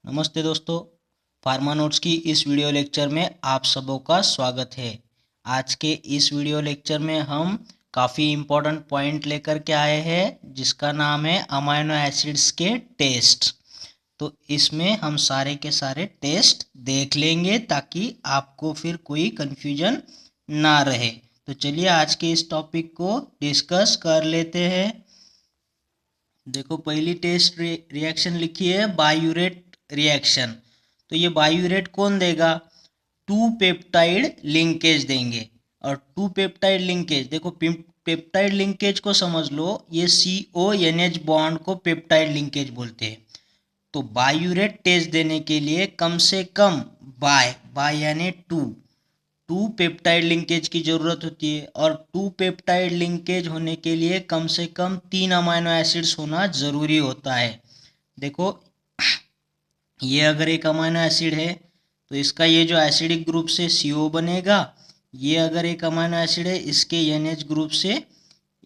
नमस्ते दोस्तों, pharma notes की इस वीडियो लेक्चर में आप सबों का स्वागत है। आज के इस वीडियो लेक्चर में हम काफ़ी इम्पोर्टेंट पॉइंट लेकर के आए हैं जिसका नाम है अमाइनो एसिड्स के टेस्ट। तो इसमें हम सारे के सारे टेस्ट देख लेंगे ताकि आपको फिर कोई कन्फ्यूजन ना रहे। तो चलिए आज के इस टॉपिक को डिस्कस कर लेते हैं। देखो, पहली टेस्ट रिएक्शन लिखी है बायूरेट रिएक्शन। तो ये बायूरेट कौन देगा? टू पेप्टाइड लिंकेज देंगे। और टू पेप्टाइड लिंकेज, देखो पेप्टाइड लिंकेज को समझ लो, ये CONH बॉन्ड को पेप्टाइड लिंकेज बोलते हैं। तो बायूरेट टेस्ट देने के लिए कम से कम बाय बाय यानी टू पेप्टाइड लिंकेज की ज़रूरत होती है। और टू पेप्टाइड लिंकेज होने के लिए कम से कम 3 अमाइनो एसिड्स होना ज़रूरी होता है। देखो, ये अगर एक अमाइनो एसिड है तो इसका ये जो एसिडिक ग्रुप से CO बनेगा। ये अगर एक अमाइनो एसिड है, इसके NH ग्रुप से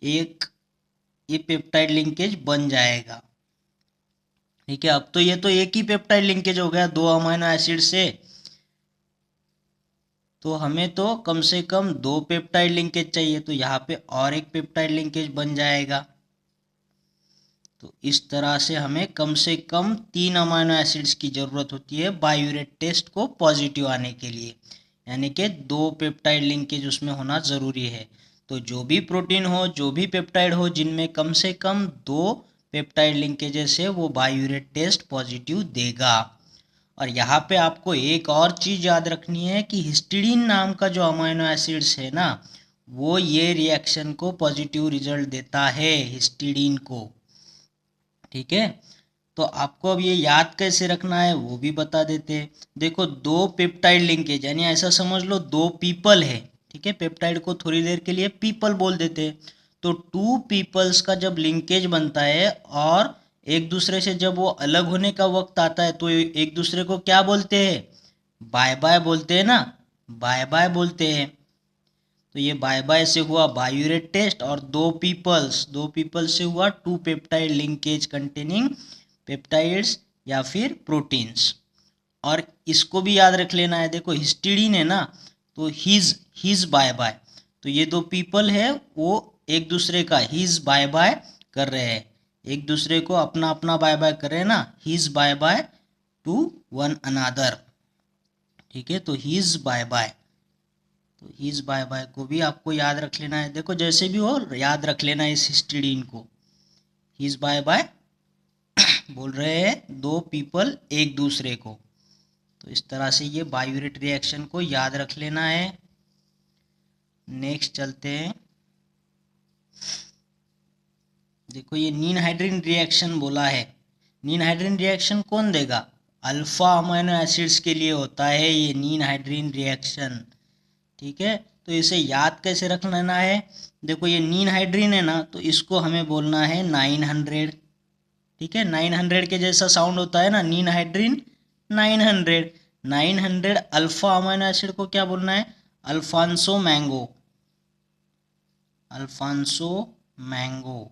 एक ये पेप्टाइड लिंकेज बन जाएगा। ठीक है, अब तो ये तो एक ही पेप्टाइड लिंकेज हो गया दो अमाइनो एसिड से। तो हमें तो कम से कम 2 पेप्टाइड लिंकेज चाहिए, तो यहाँ पे और एक पेप्टाइड लिंकेज बन जाएगा। तो इस तरह से हमें कम से कम 3 अमाइनो एसिड्स की ज़रूरत होती है बायूरेट टेस्ट को पॉजिटिव आने के लिए, यानी कि 2 पेप्टाइड लिंकेज उसमें होना ज़रूरी है। तो जो भी प्रोटीन हो, जो भी पेप्टाइड हो, जिनमें कम से कम 2 पेप्टाइड लिंकेजेस है, वो बायूरेट टेस्ट पॉजिटिव देगा। और यहाँ पे आपको एक और चीज़ याद रखनी है कि हिस्टिडीन नाम का जो अमाइनो एसिड्स है ना, वो ये रिएक्शन को पॉजिटिव रिजल्ट देता है, हिस्टिडीन को। ठीक है, तो आपको अब ये याद कैसे रखना है वो भी बता देते हैं। देखो, 2 पेप्टाइड लिंकेज यानी ऐसा समझ लो 2 पीपल है। ठीक है, पेप्टाइड को थोड़ी देर के लिए पीपल बोल देते हैं। तो 2 पीपल्स का जब लिंकेज बनता है और एक दूसरे से जब वो अलग होने का वक्त आता है तो एक दूसरे को क्या बोलते हैं? बाय बाय बोलते हैं ना, बाय बाय बोलते हैं। तो ये बाय बाय से हुआ बायूरेट टेस्ट, और दो पीपल्स से हुआ two peptide linkage containing peptides या फिर प्रोटीन्स। और इसको भी याद रख लेना है। देखो, हिस्टिडीन है ना, तो हिज बाय बाय, तो ये दो पीपल है वो एक दूसरे का हिज बाय बाय कर रहे हैं, एक दूसरे को अपना अपना बाय बाय कर रहे हैं ना, his bye bye to one another. ठीक है, तो हिज बाय बाय, तो हिज बाय बाय को भी आपको याद रख लेना है। देखो, जैसे भी हो याद रख लेना है इस हिस्टिडीन को। हिज बाय बाय बोल रहे हैं दो पीपल एक दूसरे को। तो इस तरह से ये बायूरेट रिएक्शन को याद रख लेना है। नेक्स्ट चलते हैं। देखो, ये नीन हाइड्रीन रिएक्शन बोला है। नीन हाइड्रीन रिएक्शन कौन देगा? अल्फा अमाइनो एसिड्स के लिए होता है ये नीन हाइड्रीन रिएक्शन। ठीक है, तो इसे याद कैसे रख लेना है? देखो, ये नीन हाइड्रीन है ना, तो इसको हमें बोलना है 900। ठीक है, 900 के जैसा साउंड होता है ना, नीन हाइड्रीन 900। 900 अल्फा अमाइनो एसिड को क्या बोलना है? Alphonso mango, Alphonso mango.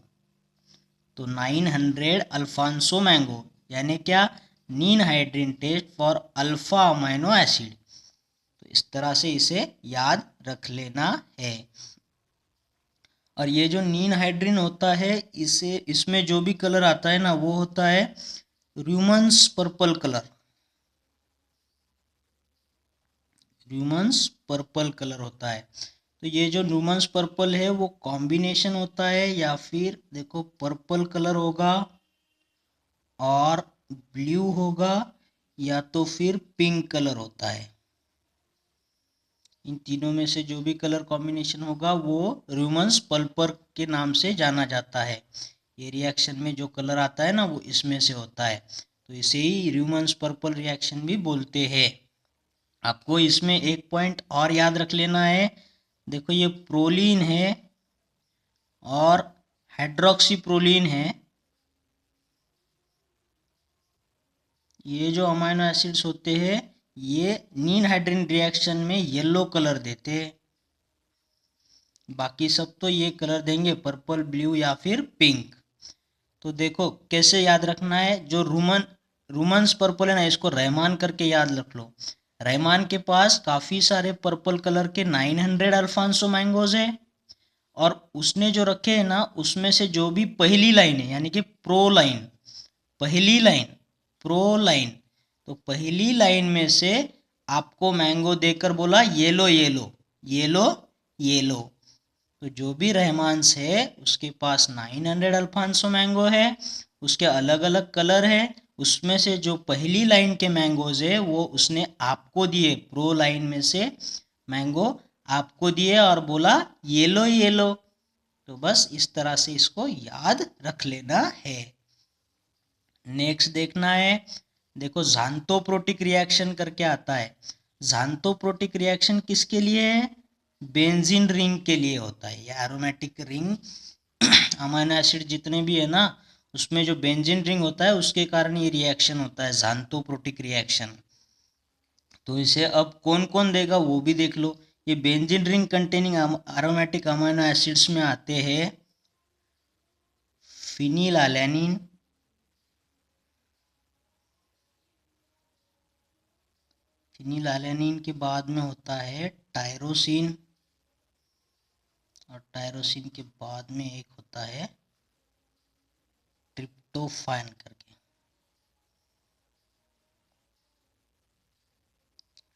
तो 900 अल्फांसो मैंगो यानी क्या? Ninhydrin test for alpha amino acid. तो इस तरह से इसे याद रख लेना है। और ये जो नीन हाइड्रीन होता है, इसे इसमें जो भी कलर आता है ना, वो होता है र्यूमन्स पर्पल कलर। र्यूमन्स पर्पल कलर होता है। तो ये जो र्यूमन्स पर्पल है वो कॉम्बिनेशन होता है, या फिर देखो पर्पल कलर होगा और ब्लू होगा, या तो फिर पिंक कलर होता है। इन तीनों में से जो भी कलर कॉम्बिनेशन होगा वो र्यूमन्स पर्पल के नाम से जाना जाता है। ये रिएक्शन में जो कलर आता है ना, वो इसमें से होता है, तो इसे ही र्यूमन्स पर्पल रिएक्शन भी बोलते हैं। आपको इसमें एक पॉइंट और याद रख लेना है। देखो, ये प्रोलीन है और हाइड्रोक्सी प्रोलीन है। ये जो अमाइनो एसिड्स होते हैं ये नीन हाइड्रीन रिएक्शन में येलो कलर देते हैं। बाकी सब तो ये कलर देंगे पर्पल, ब्लू या फिर पिंक। तो देखो कैसे याद रखना है। जो रूमन्स पर्पल है ना, इसको रहमान करके याद रख लो। रहमान के पास काफ़ी सारे पर्पल कलर के 900 अल्फांसो मैंगोज है, और उसने जो रखे हैं ना उसमें से जो भी पहली लाइन है यानी कि प्रो लाइन, पहली लाइन प्रो लाइन, तो पहली लाइन में से आपको मैंगो देकर बोला ये लो ये लो ये लो ये लो। तो जो भी रहमान्स है उसके पास 900 अल्फांसो मैंगो है, उसके अलग अलग कलर है, उसमें से जो पहली लाइन के मैंगोज है वो उसने आपको दिए, प्रो लाइन में से मैंगो आपको दिए और बोला ये लो ये लो। तो बस इस तरह से इसको याद रख लेना है। नेक्स्ट देखना है, देखो ज़ांथोप्रोटिक रिएक्शन करके आता है। ज़ांथोप्रोटिक रिएक्शन किसके लिए है? बेंजीन रिंग के लिए होता है। ये एरोमेटिक रिंग अमीनो एसिड जितने भी है ना उसमें जो बेंजीन रिंग होता है उसके कारण ये रिएक्शन होता है, ज़ांथोप्रोटिक रिएक्शन। तो इसे अब कौन कौन देगा वो भी देख लो। ये benzene ring containing aromatic amino acids में आते हैं फिनिलएलैनिन, फिनिलएलैनिन के बाद में होता है टायरोसिन, और टायरोसिन के बाद में एक होता है ट्रिप्टोफैन करके,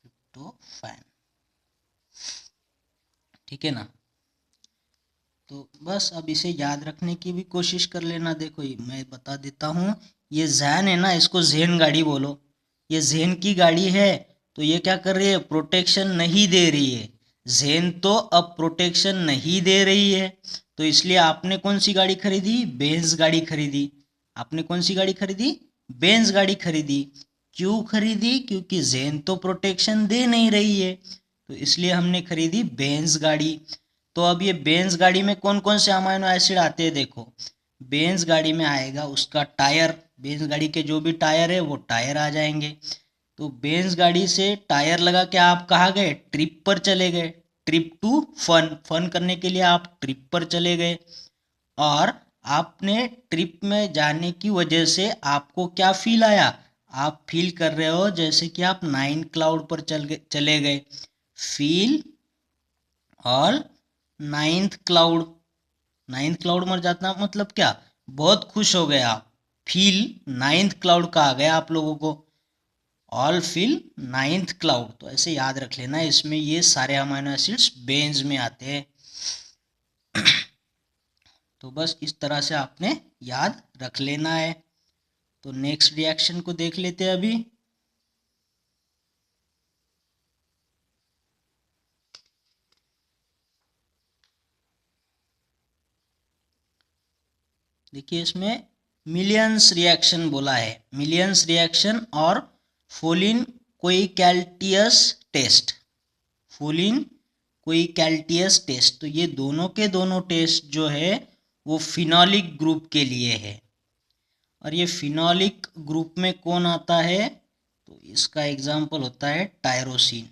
ट्रिप्टोफैन, ठीक है ना। तो बस अब इसे याद रखने की भी कोशिश कर लेना। देखो मैं बता देता हूँ, ये जैन है ना इसको ज़ेन गाड़ी बोलो। ये ज़ेन की गाड़ी है तो ये क्या कर रही है? प्रोटेक्शन नहीं दे रही है। ज़ेन तो अब प्रोटेक्शन नहीं दे रही है, तो इसलिए आपने कौन सी गाड़ी खरीदी? बेंज गाड़ी खरीदी। आपने कौन सी गाड़ी खरीदी? बेंज गाड़ी खरीदी। क्यों खरीदी? क्योंकि ज़ेन तो प्रोटेक्शन दे नहीं रही है, तो इसलिए हमने खरीदी बेंज गाड़ी। तो अब ये बेंज गाड़ी में कौन कौन से अमीनो एसिड आते हैं? देखो बेंज गाड़ी में आएगा उसका टायर, बेंज गाड़ी के जो भी टायर है वो टायर आ जाएंगे। तो बेंज गाड़ी से टायर लगा के आप कहाँ गए? ट्रिप पर चले गए। ट्रिप टू फन, फन करने के लिए आप ट्रिप पर चले गए, और आपने ट्रिप में जाने की वजह से आपको क्या फील आया? आप फील कर रहे हो जैसे कि आप 9 क्लाउड पर चले गए। फील और 9th क्लाउड, 9th क्लाउड मर जाता मतलब क्या? बहुत खुश हो गए आप। फील 9th क्लाउड का आ गया आप लोगों को, ऑल फील 9th क्लाउड। तो ऐसे याद रख लेना, इसमें ये सारे अमीनो एसिड्स बेंज में आते हैं। तो बस इस तरह से आपने याद रख लेना है। तो नेक्स्ट रिएक्शन को देख लेते हैं अभी। देखिए इसमें मिलियंस रिएक्शन बोला है, मिलियंस रिएक्शन और फोलिन कोइकैल्टियस टेस्ट, फोलिन कोइकैल्टियस टेस्ट। तो ये दोनों के दोनों टेस्ट जो है वो फिनोलिक ग्रुप के लिए है, और ये फिनोलिक ग्रुप में कौन आता है? तो इसका एग्जाम्पल होता है टायरोसिन।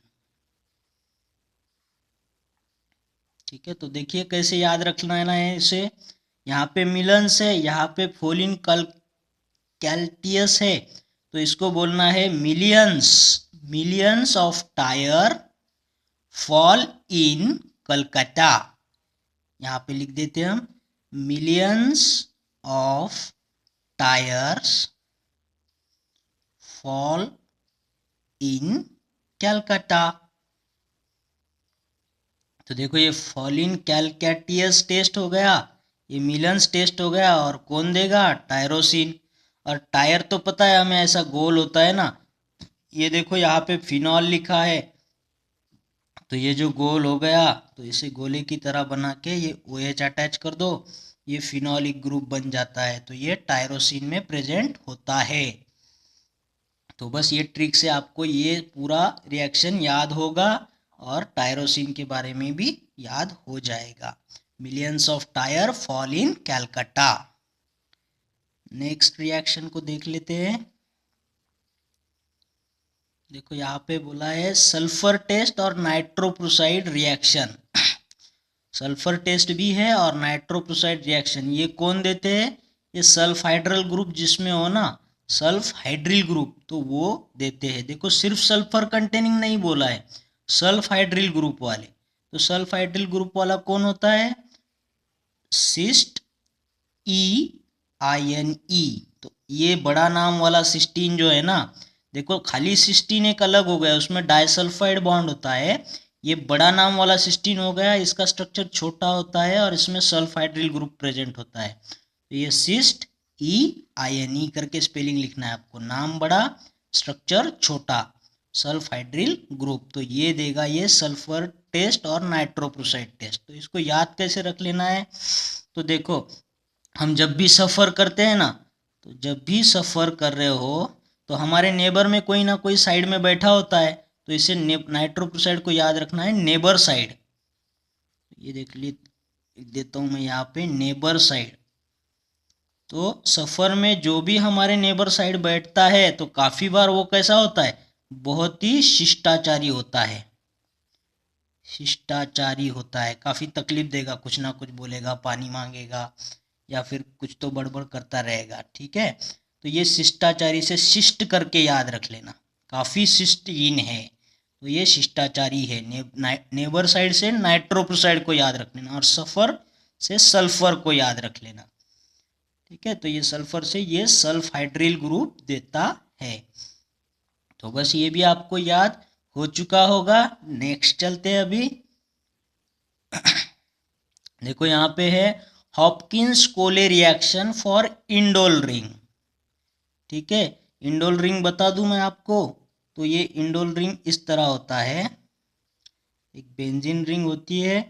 ठीक है, तो देखिए कैसे याद रखना है इसे। यहाँ पे मिलन्स है, यहाँ पे फोलिन कैल्टियस है, तो इसको बोलना है millions, millions of tire fall in Calcutta. यहाँ पे लिख देते हैं हम millions of tyres fall in Calcutta. तो देखो ये फॉलिन कैलकैटियस टेस्ट हो गया, ये मिलन्स टेस्ट हो गया, और कौन देगा? टायरोसिन। और टायर तो पता है हमें ऐसा गोल होता है ना, ये देखो यहाँ पे फिनॉल लिखा है, तो ये जो गोल हो गया तो इसे गोले की तरह बना के ये OH अटैच कर दो, ये फिनॉलिक ग्रुप बन जाता है। तो ये टायरोसिन में प्रेजेंट होता है। तो बस ये ट्रिक से आपको ये पूरा रिएक्शन याद होगा, और टायरोसिन के बारे में भी याद हो जाएगा। Millions of tire fall in Calcutta. Next reaction को देख लेते हैं। देखो यहाँ पे बोला है सल्फर टेस्ट और नाइट्रोप्रोसाइड रिएक्शन। सल्फर टेस्ट भी है और नाइट्रोप्रोसाइड रिएक्शन, ये कौन देते हैं? ये सल्फाइड्रल ग्रुप जिसमें हो ना सल्फ हाइड्रिल ग्रुप, तो वो देते हैं। देखो सिर्फ सल्फर कंटेनिंग नहीं बोला है, सल्फ हाइड्रिल ग्रुप वाले। तो सल्फ हाइड्रिल ग्रुप वाला कौन होता है? सिस्ट E, तो ये बड़ा नाम वाला सिस्टीन जो है ना, देखो खाली सिस्टीन एक अलग हो गया, उसमें डाइसल्फाइड बॉन्ड होता है। ये बड़ा नाम वाला सिस्टीन हो गया, इसका स्ट्रक्चर छोटा होता है और इसमें सल्फाइड्रिल ग्रुप प्रेजेंट होता है। तो ये सिस्ट E करके स्पेलिंग लिखना है आपको, नाम बड़ा स्ट्रक्चर छोटा, सल्फाइड्रिल ग्रुप। तो ये देगा ये सल्फर टेस्ट और नाइट्रोप्रोसाइड टेस्ट। तो इसको याद कैसे रख लेना है? तो देखो हम जब भी सफ़र करते हैं ना, तो जब भी सफ़र कर रहे हो तो हमारे नेबर में कोई ना कोई साइड में बैठा होता है, तो इसे नाइट्रोप्रोसाइड को याद रखना है नेबर साइड। ये देख देता हूँ मैं यहाँ पे नेबर साइड। तो सफ़र में जो भी हमारे नेबर साइड बैठता है तो काफ़ी बार वो कैसा होता है? बहुत ही शिष्टाचारी होता है, शिष्टाचारी होता है, काफ़ी तकलीफ देगा, कुछ ना कुछ बोलेगा, पानी मांगेगा या फिर कुछ तो बड़बड़ करता रहेगा। ठीक है, तो ये शिष्टाचारी से शिष्ट करके याद रख लेना, काफ़ी शिष्टहीन है तो ये शिष्टाचारी है। नेबर साइड से नाइट्रोप्रोसाइड को याद रख लेना और सल्फर से सल्फर को याद रख लेना। ठीक है, तो ये सल्फर से ये सल्फ हाइड्रिल ग्रुप देता है। तो बस ये भी आपको याद हो चुका होगा। नेक्स्ट चलते हैं अभी। देखो यहाँ पे है हॉपकिंस कोले रिएक्शन फॉर इंडोल रिंग। ठीक है, इंडोल रिंग बता दूं मैं आपको, तो ये इंडोल रिंग इस तरह होता है, एक बेंजीन रिंग होती है,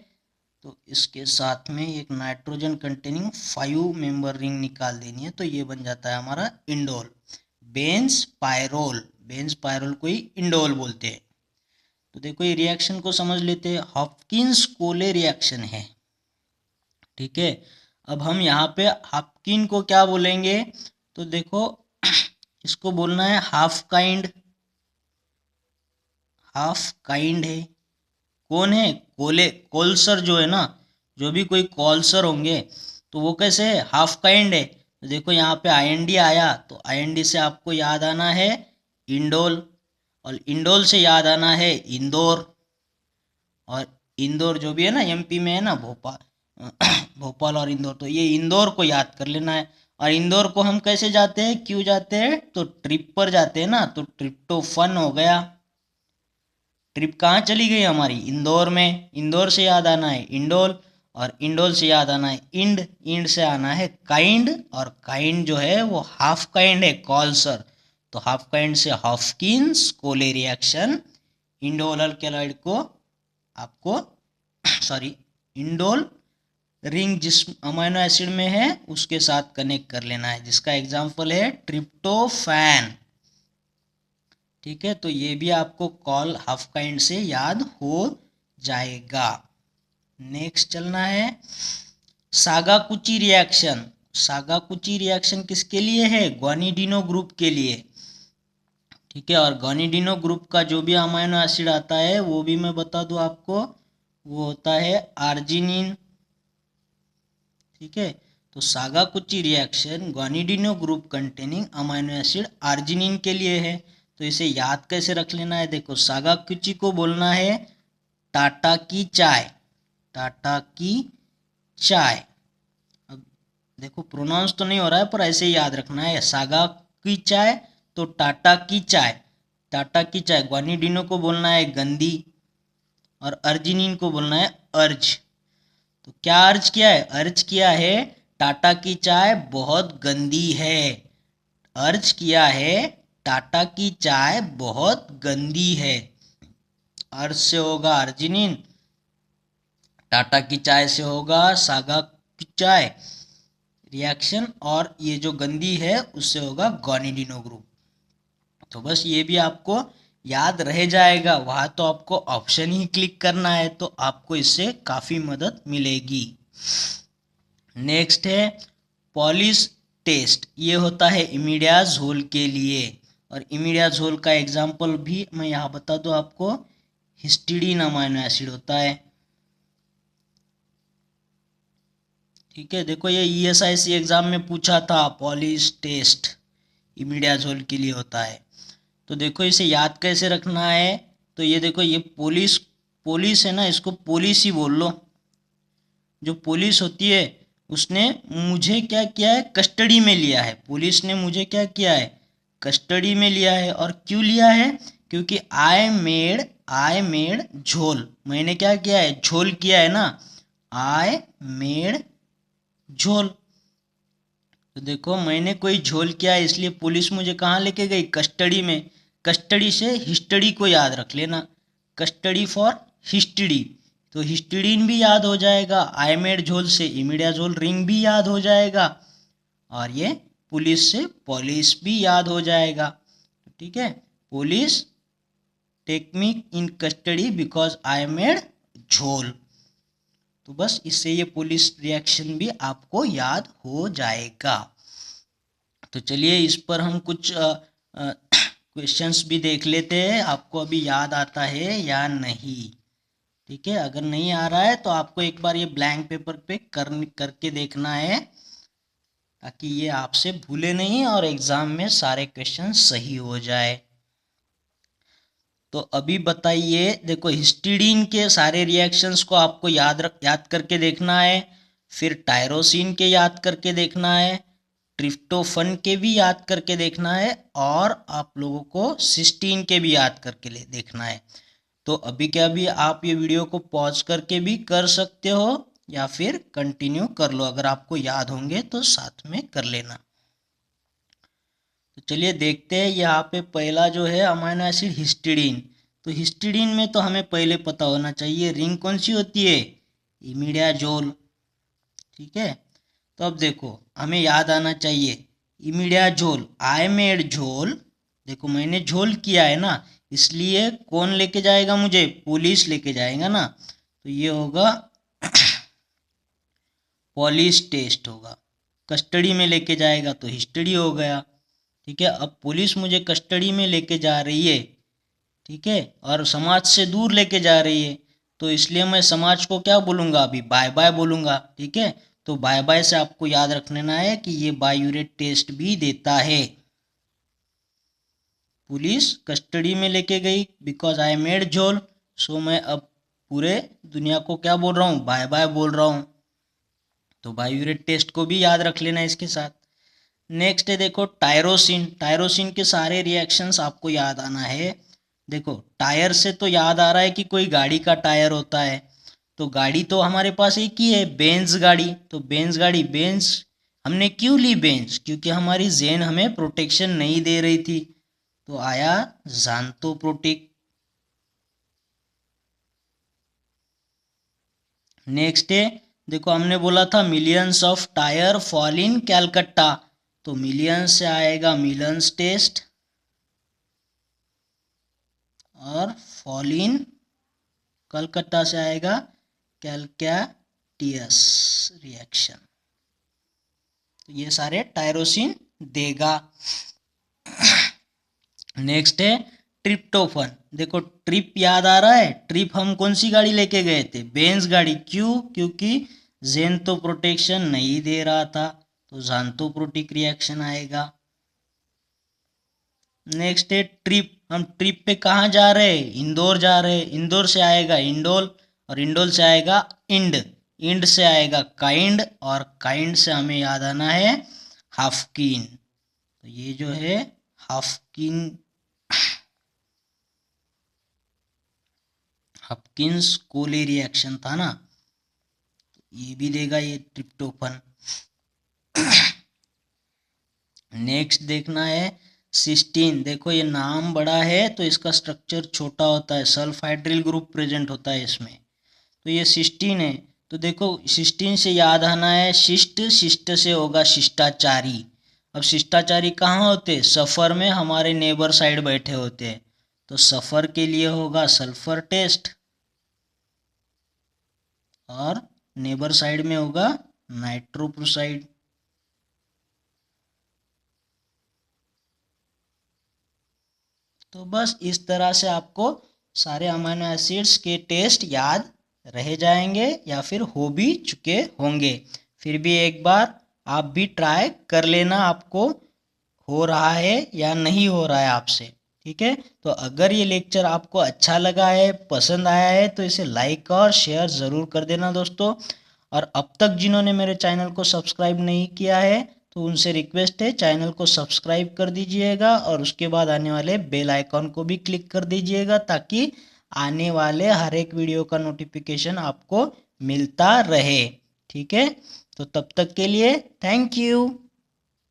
तो इसके साथ में एक नाइट्रोजन कंटेनिंग 5 मेंबर रिंग निकाल देनी है, तो ये बन जाता है हमारा indole. Benz pyrrole, Benz pyrrole को ही इंडोल बोलते हैं। तो देखो ये रिएक्शन को समझ लेते हैं, हॉपकिंस कोले रिएक्शन है। ठीक है, अब हम यहाँ पे हॉपकिन को क्या बोलेंगे? तो देखो इसको बोलना है हाफ काइंड, हाफ काइंड है। कौन है? कोले, कोलसर जो है ना, जो भी कोई कोलसर होंगे तो वो कैसे है? हाफ काइंड है। तो देखो यहाँ पे आईएनडी आया, तो आईएनडी से आपको याद आना है इंडोल, और इंडोल से याद आना है इंदौर, और इंदौर जो भी है ना एमपी में है ना, भोपाल भोपाल और इंदौर, तो ये इंदौर को याद कर लेना है। और इंदौर को हम कैसे जाते हैं, क्यों जाते हैं? तो ट्रिप पर जाते हैं ना, तो ट्रिप्टोफन हो गया। ट्रिप कहाँ चली गई हमारी? इंदौर में, इंदौर से याद आना है इंडोल, और इंडोल से याद आना है इंड, इंड से आना है काइंड, और काइंड जो है वो हाफ काइंड है, कॉल्सर। तो हाफ काइंड से हॉफकिंस कोले रिएक्शन इंडोल अल्केलॉइड को आपको सॉरी इंडोल रिंग जिस अमीनो एसिड में है उसके साथ कनेक्ट कर लेना है, जिसका एग्जांपल है ट्रिप्टोफैन। ठीक है, तो ये भी आपको कॉल हाफ काइंड से याद हो जाएगा। नेक्स्ट चलना है सागाकुची रिएक्शन। सागाकुची रिएक्शन किसके लिए है? ग्वानिडीनो ग्रुप के लिए। ठीक है, और ग्वानिडीनो ग्रुप का जो भी अमीनो एसिड आता है वो भी मैं बता दूं आपको, वो होता है आर्जिनिन। ठीक है, तो Sakaguchi reaction guanidino group containing amino acid arginine के लिए है। तो इसे याद कैसे रख लेना है? देखो सागाकुची को बोलना है टाटा की चाय, टाटा की चाय। अब देखो प्रोनाउंस तो नहीं हो रहा है पर ऐसे ही याद रखना है, सागा की चाय तो टाटा की चाय, टाटा की चाय। ग्वानिडीनो को बोलना है गंदी, और अर्जिनिन को बोलना है अर्ज। तो क्या अर्ज किया है? अर्ज किया है टाटा की चाय बहुत गंदी है, अर्ज किया है टाटा की चाय बहुत गंदी है। अर्ज से होगा अर्जिनिन, टाटा की चाय से होगा सागा की चाय रिएक्शन, और ये जो गंदी है उससे होगा ग्वानिडीनो ग्रुप। तो बस ये भी आपको याद रह जाएगा, वहाँ तो आपको ऑप्शन ही क्लिक करना है, तो आपको इससे काफ़ी मदद मिलेगी। नेक्स्ट है पॉलिश टेस्ट, ये होता है इमिडाज़ोल के लिए, और इमिडाज़ोल का एग्जाम्पल भी मैं यहाँ बता दूँ आपको, हिस्टिडीन अमीनो एसिड होता है। ठीक है, देखो ये ईएसआईसी एग्जाम में पूछा था पॉलिश टेस्ट, इमिडाजोल के लिए होता है। तो देखो इसे याद कैसे रखना है, तो ये देखो ये पोलिस है ना, इसको पोलिस ही बोल लो। जो पुलिस होती है उसने मुझे क्या किया है, कस्टडी में लिया है। पुलिस ने मुझे क्या किया है, कस्टडी में लिया है। और क्यों लिया है, क्योंकि आई मेड झोल, मैंने क्या किया है, झोल किया है ना, आई मेड झोल। तो देखो मैंने कोई झोल किया है, इसलिए पुलिस मुझे कहाँ लेके गई, कस्टडी में। कस्टडी से हिस्टडी को याद रख लेना, कस्टडी फॉर हिस्टडी, तो हिस्टडीन भी याद हो जाएगा। आईमेड झोल से इमिडाजोल रिंग भी याद हो जाएगा, और ये पुलिस से पुलिस भी याद हो जाएगा। ठीक है, police take me in custody because I made झोल। तो बस इससे ये पुलिस रिएक्शन भी आपको याद हो जाएगा। तो चलिए इस पर हम कुछ क्वेश्चंस भी देख लेते हैं, आपको अभी याद आता है या नहीं। ठीक है, अगर नहीं आ रहा है तो आपको एक बार ये ब्लैंक पेपर पे करके देखना है, ताकि ये आपसे भूले नहीं और एग्जाम में सारे क्वेश्चन सही हो जाए। तो अभी बताइए, देखो हिस्टिडीन के सारे रिएक्शंस को आपको याद करके देखना है, फिर टायरोसिन के याद करके देखना है, ट्रिप्टोफन के भी याद करके देखना है, और आप लोगों को सिस्टीन के भी याद करके देखना है। तो अभी क्या भी आप ये वीडियो को पॉज करके भी कर सकते हो, या फिर कंटिन्यू कर लो, अगर आपको याद होंगे तो साथ में कर लेना। तो चलिए देखते हैं, यहाँ पे पहला जो है अमीनो एसिड हिस्टिडीन। तो हिस्टिडीन में तो हमें पहले पता होना चाहिए रिंग कौन सी होती है, इमिडाजोल। ठीक है, तो अब देखो हमें याद आना चाहिए इमिडाजोल, आई मेड झोल। देखो मैंने झोल किया है ना, इसलिए कौन लेके जाएगा मुझे, पुलिस लेके जाएगा ना, तो ये होगा पुलिस टेस्ट होगा। कस्टडी में लेके जाएगा तो हिस्टडी हो गया। ठीक है, अब पुलिस मुझे कस्टडी में लेके जा रही है, ठीक है, और समाज से दूर लेके जा रही है, तो इसलिए मैं समाज को क्या बोलूँगा, अभी बाय बाय बोलूँगा। ठीक है, तो बाय बाय से आपको याद रखना है कि ये बायोरेट टेस्ट भी देता है। पुलिस कस्टडी में लेके गई बिकॉज आई मेड झोल, सो मैं अब पूरे दुनिया को क्या बोल रहा हूँ, बाय बाय बोल रहा हूँ। तो बायोरेट टेस्ट को भी याद रख लेना इसके साथ। नेक्स्ट है देखो टायरोसिन। टायरोसिन के सारे रिएक्शंस आपको याद आना है। देखो टायर से तो याद आ रहा है कि कोई गाड़ी का टायर होता है, तो गाड़ी तो हमारे पास एक ही है, बेंज गाड़ी। तो बेंज गाड़ी, बेंज हमने क्यों ली बेंज, क्योंकि हमारी जेन हमें प्रोटेक्शन नहीं दे रही थी, तो आया ज़ांथोप्रोटिक। नेक्स्ट है देखो हमने बोला था millions of tire fall in Calcutta, तो मिलियंस से आएगा मिलियंस टेस्ट, और फॉल इन कलकत्ता से आएगा कैलकैटियस रिएक्शन। तो ये सारे टायरोसिन देगा। नेक्स्ट है ट्रिप्टोफन। देखो ट्रिप याद आ रहा है, ट्रिप हम कौन सी गाड़ी लेके गए थे, बेंज गाड़ी। क्यों, क्योंकि जेन तो प्रोटेक्शन नहीं दे रहा था, तो ज़ांथोप्रोटिक रिएक्शन आएगा। नेक्स्ट है ट्रिप, हम ट्रिप पे कहाँ जा रहे हैं, इंदौर जा रहे हैं, इंदौर से आएगा इंडोल, और इंडोल से आएगा इंड, इंड से आएगा काइंड, और काइंड से हमें याद आना है हाफकिन। तो ये जो है हाफकिन, हॉपकिंस कोले रिएक्शन था ना, तो ये भी देगा ये ट्रिप्टोफन। नेक्स्ट देखना है सिस्टीन। देखो ये नाम बड़ा है तो इसका स्ट्रक्चर छोटा होता है, सल्फाइड्रिल ग्रुप प्रेजेंट होता है इसमें, तो ये सिस्टीन है। तो देखो सिस्टीन से याद आना है शिष्ट, शिष्ट से होगा शिष्टाचारी। अब शिष्टाचारी कहाँ होते, सफ़र में हमारे नेबर साइड बैठे होते हैं, तो सफ़र के लिए होगा सल्फर टेस्ट, और नेबर साइड में होगा नाइट्रोप्रोसाइड। तो बस इस तरह से आपको सारे अमीनो एसिड्स के टेस्ट याद रह जाएंगे, या फिर हो भी चुके होंगे। फिर भी एक बार आप भी ट्राई कर लेना, आपको हो रहा है या नहीं हो रहा है आपसे। ठीक है, तो अगर ये लेक्चर आपको अच्छा लगा है, पसंद आया है, तो इसे लाइक और शेयर ज़रूर कर देना दोस्तों। और अब तक जिन्होंने मेरे चैनल को सब्सक्राइब नहीं किया है तो उनसे रिक्वेस्ट है चैनल को सब्सक्राइब कर दीजिएगा और उसके बाद आने वाले बेल आइकॉन को भी क्लिक कर दीजिएगा, ताकि आने वाले हर एक वीडियो का नोटिफिकेशन आपको मिलता रहे। ठीक है, तो तब तक के लिए थैंक यू।